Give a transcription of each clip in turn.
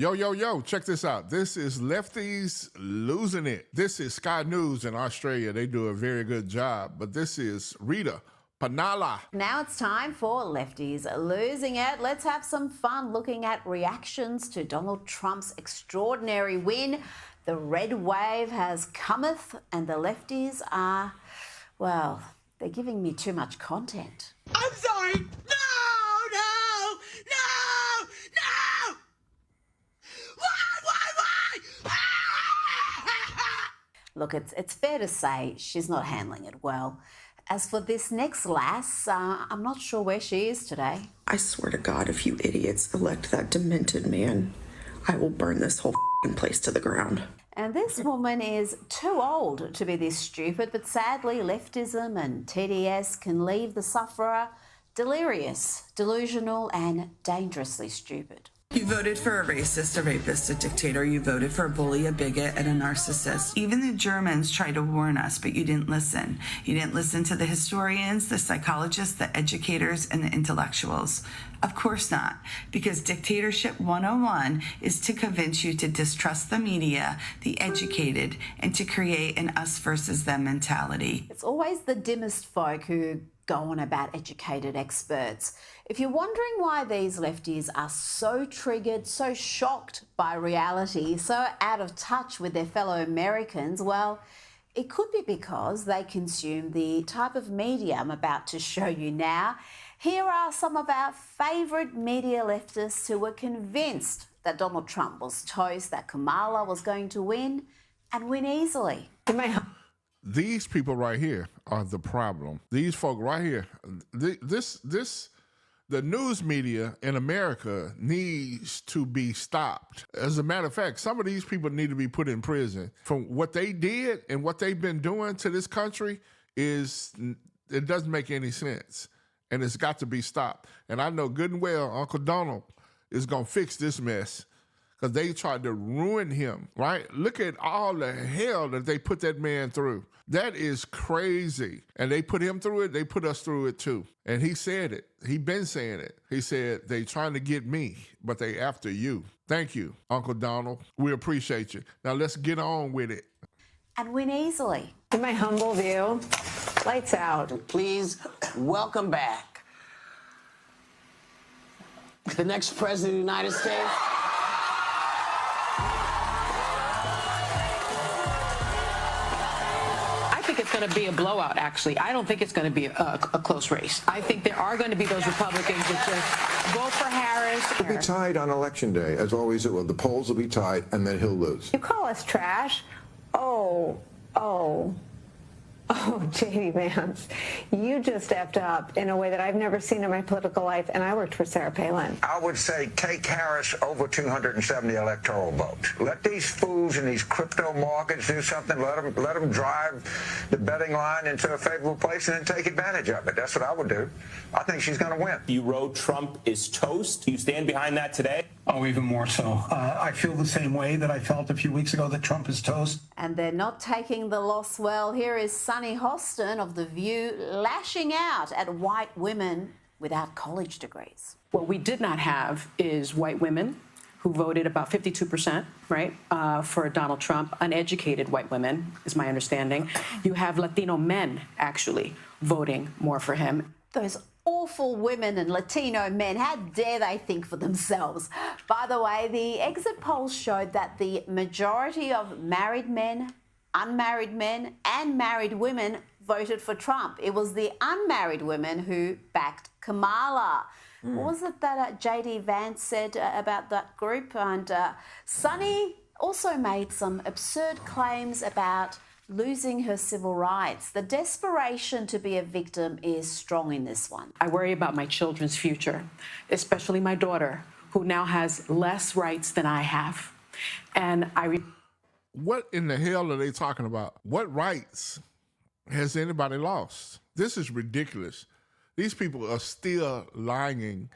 Yo, yo, yo, check this out. This is Lefties Losing It. This is Sky News in Australia. They do a very good job. But this is Rita Panala. Now it's time for Lefties Losing It. Let's have some fun looking at reactions to Donald Trump's extraordinary win. The red wave has cometh and the lefties are, well, they're giving me too much content. I'm sorry. No! Why? Look, it's fair to say she's not handling it well. As for this next lass, I'm not sure where she is today. I swear to God, if you idiots elect that demented man, I will burn this whole place to the ground. And this woman is too old to be this stupid, but sadly leftism and TDS can leave the sufferer delirious, delusional and dangerously stupid. You voted for a racist, a rapist, a dictator. You voted for a bully, a bigot, and a narcissist. Even the Germans tried to warn us, but you didn't listen. You didn't listen to the historians, the psychologists, the educators, and the intellectuals. Of course not, because Dictatorship 101 is to convince you to distrust the media, the educated, and to create an us versus them mentality. It's always the dimmest folk who go on about educated experts. If you're wondering why these lefties are so triggered, so shocked by reality, so out of touch with their fellow Americans, well, it could be because they consume the type of media I'm about to show you now. Here are some of our favourite media leftists who were convinced that Donald Trump was toast, that Kamala was going to win, and win easily. These people right here are the problem. These folk right here, the news media in America needs to be stopped. As a matter of fact, some of these people need to be put in prison. From what they did and what they've been doing to this country it doesn't make any sense. And it's got to be stopped. And I know good and well Uncle Donald is going to fix this mess because they tried to ruin him, right? Look at all the hell that they put that man through. That is crazy. And they put him through it, they put us through it too. And he said it. He been saying it. He said, they trying to get me, but they after you. Thank you, Uncle Donald. We appreciate you. Now let's get on with it. And win easily. In my humble view, lights out. Please welcome back the next president of the United States. I think it's going to be a blowout, actually. I don't think it's going to be a close race. I think there are going to be those Republicans that just vote for Harris. It'll be tied on Election Day, as always it will. The polls will be tied, and then he'll lose. You call us trash? Oh, J.D. Vance, you just effed up in a way that I've never seen in my political life, and I worked for Sarah Palin. I would say take Harris over 270 electoral votes. Let these fools in these crypto markets do something. Let them drive the betting line into a favorable place and then take advantage of it. That's what I would do. I think she's going to win. You wrote Trump is toast. Do you stand behind that today? Oh, even more so. I feel the same way that I felt a few weeks ago that Trump is toast. And they're not taking the loss well. Here is Sunny Hostin of The View lashing out at white women without college degrees. What we did not have is white women who voted about 52%, right, for Donald Trump. Uneducated white women, is my understanding. You have Latino men, actually, voting more for him. Those awful women and Latino men, how dare they think for themselves? By the way, the exit polls showed that the majority of married men, unmarried men and married women voted for Trump. It was the unmarried women who backed Kamala. What was it that J.D. Vance said about that group? And Sunny also made some absurd claims about losing her civil rights. The desperation to be a victim is strong in this one. I worry about my children's future, especially my daughter, who now has less rights than I have. And What in the hell are they talking about? What rights has anybody lost? This is ridiculous. These people are still lying.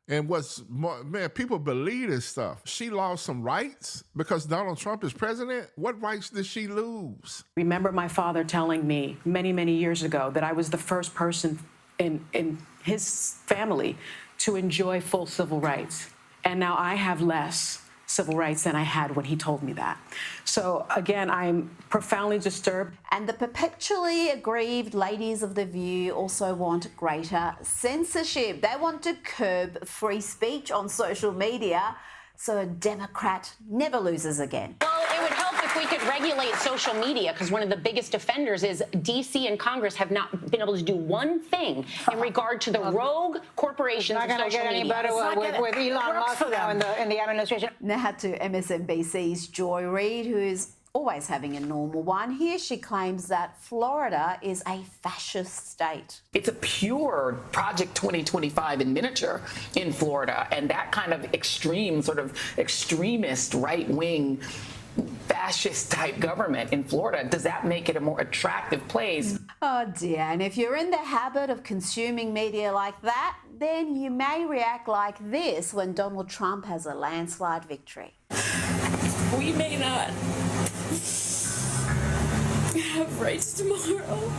And what's more, man, people believe this stuff. She lost some rights because Donald Trump is president? What rights did she lose? Remember my father telling me many, many years ago that I was the first person in his family to enjoy full civil rights. And now I have less. civil rights than I had when he told me that. So again, I'm profoundly disturbed. And the perpetually aggrieved ladies of The View also want greater censorship. They want to curb free speech on social media so a Democrat never loses again. Well, it would help if we could regulate social media, because one of the biggest offenders is D.C. and Congress have not been able to do one thing in regard to the rogue corporations of social media. It's not going to get any better with Elon Musk now in the administration. Now to MSNBC's Joy Reid, who's always having a normal one. Here she claims that Florida is a fascist state. It's a pure Project 2025 in miniature in Florida, and that kind of extreme, sort of extremist, right-wing, fascist-type government in Florida, does that make it a more attractive place? Oh dear, and if you're in the habit of consuming media like that, then you may react like this when Donald Trump has a landslide victory. We may not have rights tomorrow.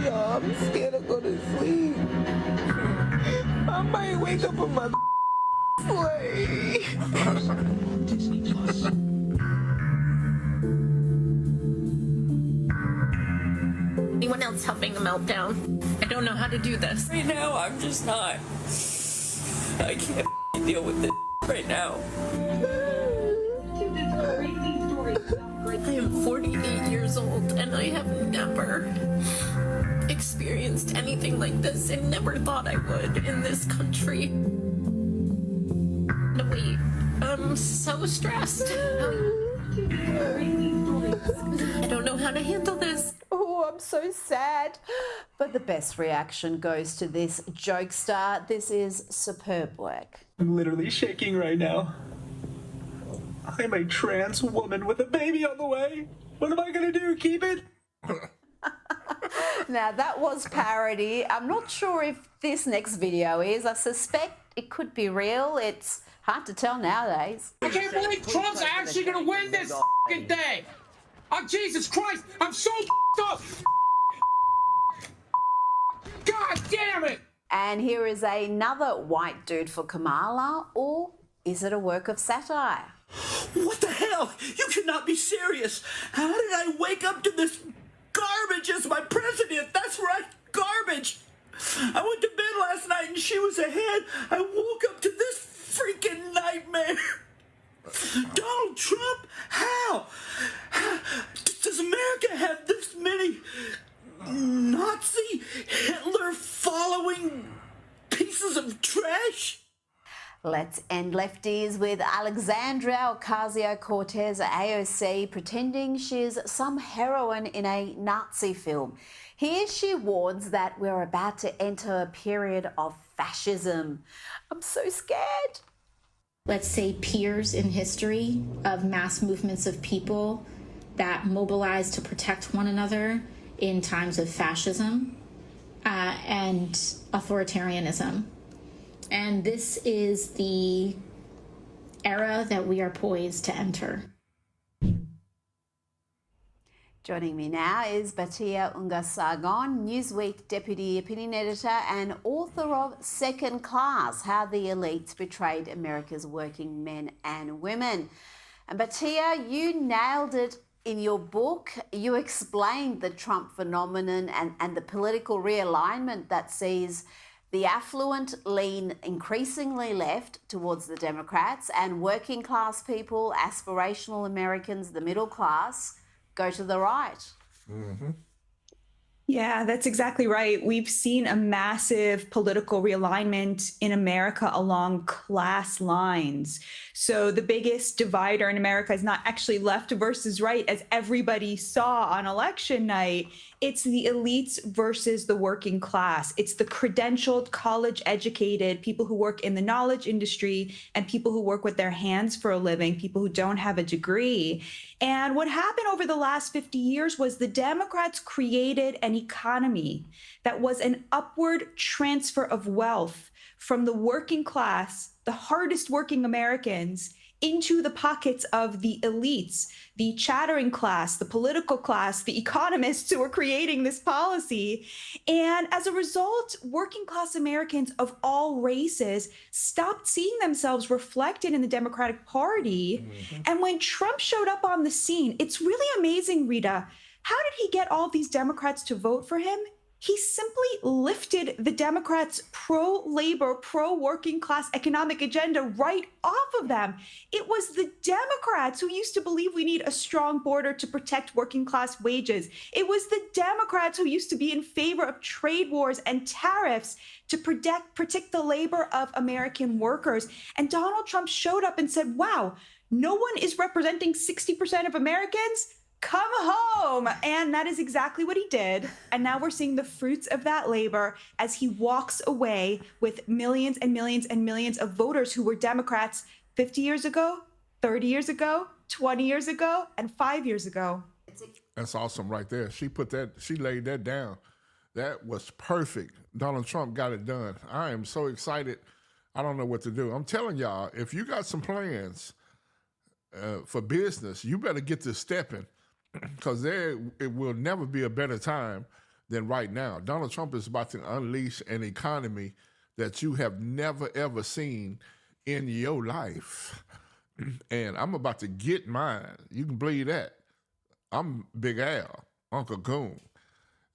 Yo, I'm scared to go to sleep. I might wake up in my sleigh. Disney Plus. Anyone else having a meltdown? I don't know how to do this. Right now, I'm just not. I can't deal with this right now. I am 48 years old and I have never experienced anything like this and never thought I would in this country. No, wait, I'm so stressed. I don't know how to handle this. Oh, I'm so sad. But the best reaction goes to this jokester. This is superb work. I'm literally shaking right now. I'm a trans woman with a baby on the way. What am I gonna do? Keep it? Now that was parody. I'm not sure if this next video is. I suspect it could be real. It's hard to tell nowadays. I can't believe Trump's actually gonna win this fucking thing. Oh, Jesus Christ, I'm so up. God damn it. And here is another white dude for Kamala, or is it a work of satire? What the hell? You cannot be serious. How did I wake up to this garbage as my president? That's right, garbage. I went to bed last night and she was ahead. I woke up to this freaking nightmare. Donald Trump? How? Does America have this many Nazi, Hitler following pieces of trash? Let's end Lefties with Alexandria Ocasio-Cortez, AOC, pretending she's some heroine in a Nazi film. Here she warns that we're about to enter a period of fascism. I'm so scared. Let's say peers in history of mass movements of people that mobilize to protect one another in times of fascism and authoritarianism. And this is the era that we are poised to enter. Joining me now is Batia Unga-Sargon, Newsweek Deputy Opinion Editor and author of Second Class, How the Elites Betrayed America's Working Men and Women. And Batia, you nailed it in your book. You explained the Trump phenomenon and the political realignment that sees the affluent lean increasingly left towards the Democrats and working class people, aspirational Americans, the middle class, go to the right. Mm-hmm. Yeah, that's exactly right. We've seen a massive political realignment in America along class lines. So the biggest divider in America is not actually left versus right, as everybody saw on election night. It's the elites versus the working class. It's the credentialed, college-educated people who work in the knowledge industry and people who work with their hands for a living, people who don't have a degree. And what happened over the last 50 years was the Democrats created an economy that was an upward transfer of wealth from the working class, the hardest working Americans, into the pockets of the elites, the chattering class, the political class, the economists who are creating this policy. And as a result, working class Americans of all races stopped seeing themselves reflected in the Democratic Party. And when Trump showed up on the scene, it's really amazing, Rita. How did he get all these Democrats to vote for him? He simply lifted the Democrats' pro-labor, pro-working class economic agenda right off of them. It was the Democrats who used to believe we need a strong border to protect working class wages. It was the Democrats who used to be in favor of trade wars and tariffs to protect the labor of American workers. And Donald Trump showed up and said, wow, no one is representing 60% of Americans? Come home. And that is exactly what he did. And now we're seeing the fruits of that labor as he walks away with millions and millions and millions of voters who were Democrats 50 years ago, 30 years ago, 20 years ago, and 5 years ago. That's awesome right there. She laid that down. That was perfect. Donald Trump got it done. I am so excited. I don't know what to do. I'm telling y'all, if you got some plans for business, you better get to stepping. Because it will never be a better time than right now. Donald Trump is about to unleash an economy that you have never, ever seen in your life. And I'm about to get mine. You can believe that. I'm Big Al, UncleCoon.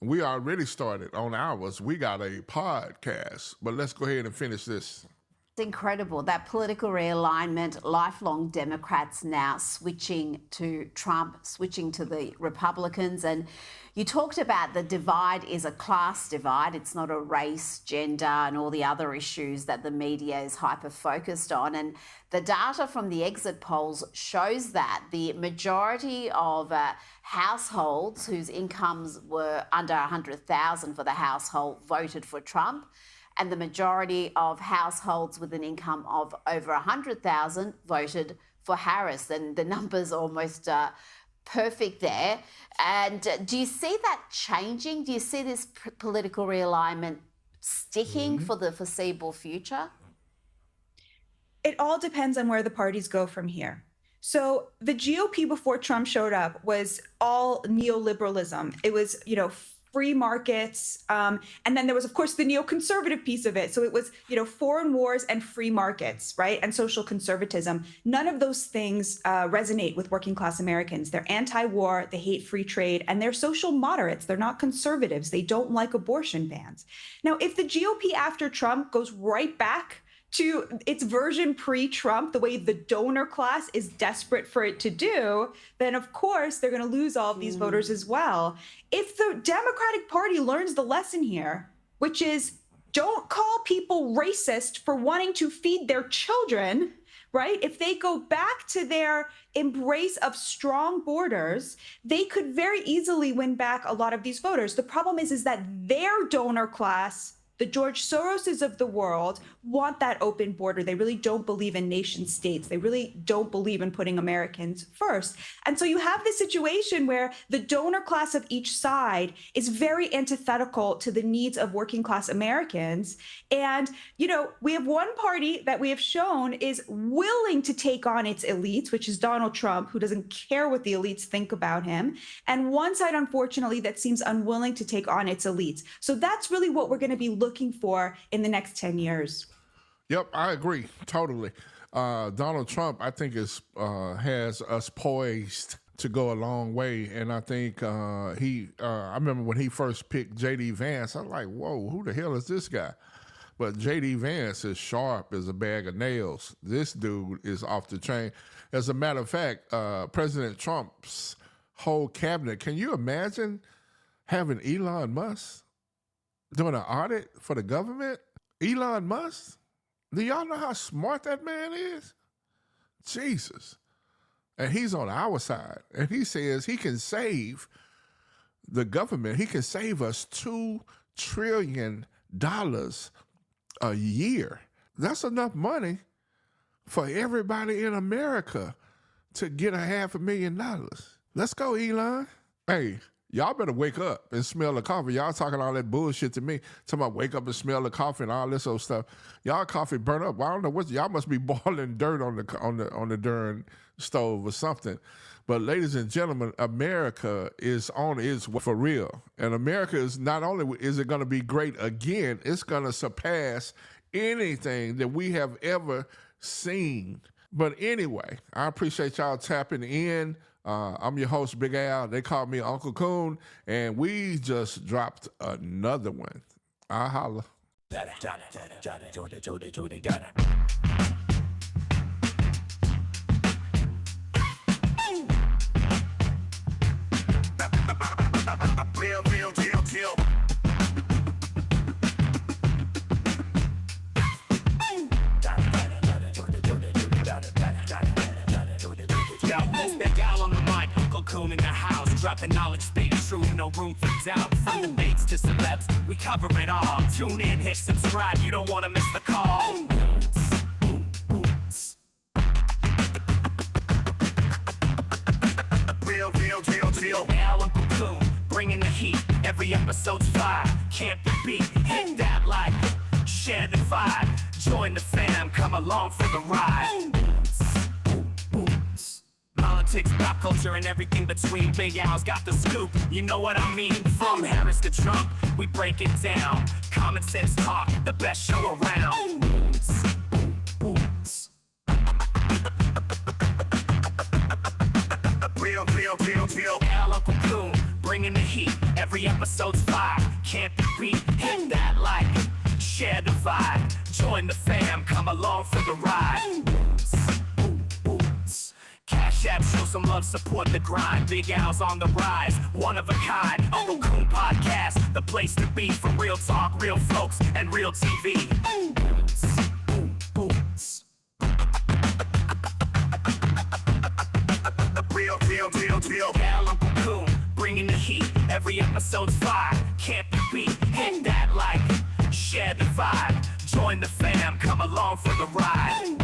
We already started on ours. We got a podcast. But let's go ahead and finish this. It's incredible, that political realignment, lifelong Democrats now switching to Trump, switching to the Republicans. And you talked about the divide is a class divide. It's not a race, gender, and all the other issues that the media is hyper-focused on. And the data from the exit polls shows that the majority of households whose incomes were under $100,000 for the household voted for Trump. And the majority of households with an income of over $100,000 voted for Harris. And the numbers are almost perfect there. And do you see that changing? Do you see this political realignment sticking for the foreseeable future? It all depends on where the parties go from here. So the GOP before Trump showed up was all neoliberalism. It was, free markets. And then there was, of course, the neoconservative piece of it. So it was, foreign wars and free markets, right? And social conservatism. None of those things resonate with working class Americans. They're anti-war, they hate free trade, and they're social moderates. They're not conservatives. They don't like abortion bans. Now, if the GOP after Trump goes right back to its version pre-Trump, the way the donor class is desperate for it to do, then of course they're going to lose all of these voters as well. If the Democratic Party learns the lesson here, which is don't call people racist for wanting to feed their children, right? If they go back to their embrace of strong borders, they could very easily win back a lot of these voters. The problem is that their donor class, the George Soroses of the world, want that open border. They really don't believe in nation states. They really don't believe in putting Americans first. And so you have this situation where the donor class of each side is very antithetical to the needs of working class Americans. And, we have one party that we have shown is willing to take on its elites, which is Donald Trump, who doesn't care what the elites think about him. And one side, unfortunately, that seems unwilling to take on its elites. So that's really what we're going to be looking for in the next 10 years. Yep, I agree totally. Donald Trump, I think, has us poised to go a long way, and I think I remember when he first picked J.D. Vance, I was like, whoa, who the hell is this guy? But J.D. Vance is sharp as a bag of nails. This dude is off the chain. As a matter of fact, President Trump's whole cabinet, can you imagine having Elon Musk doing an audit for the government? Elon Musk? Do y'all know how smart that man is? Jesus. And he's on our side. And he says he can save the government. He can save us $2 trillion a year. That's enough money for everybody in America to get $500,000. Let's go, Elon. Hey, Y'all better wake up and smell the coffee. Y'all talking all that bullshit to me. Talking about wake up and smell the coffee and all this old stuff. Y'all coffee burn up. Well, I don't know what y'all must be boiling dirt on the darn stove or something. But ladies and gentlemen, America is on its way for real. And America is not only is it going to be great again, it's going to surpass anything that we have ever seen. But anyway, I appreciate y'all tapping in. I'm your host, Big Al. They call me UncleCoon, and we just dropped another one. I holla. Real. Big Al on the mic, UncleCoon in the house, dropping knowledge, stay true, no room for doubt. From debates to celebs, we cover it all. Tune in, hit subscribe, you don't want to miss the call. Real. Al UncleCoon, bringing the heat. Every episode's fire, can't be beat. Hit that like, share the vibe. Join the fam, come along for the ride. Politics, pop culture, and everything between. Big Al's got the scoop, you know what I mean. From Harris to Trump, we break it down. Common sense talk, the best show around. Real. Al UncleCoon, bringing the heat. Every episode's fire, can't be beat. Hit that like, share the vibe. Join the fam, come along for the ride. Cash App, show some love, support the grind. Big Al's on the rise, one of a kind. UncleCoon podcast, the place to be for real talk, real folks, and real TV. Real. Al UncleCoon, bringing the heat. Every episode's fire, can't be beat. Hit that like, share the vibe. Join the fam, come along for the ride.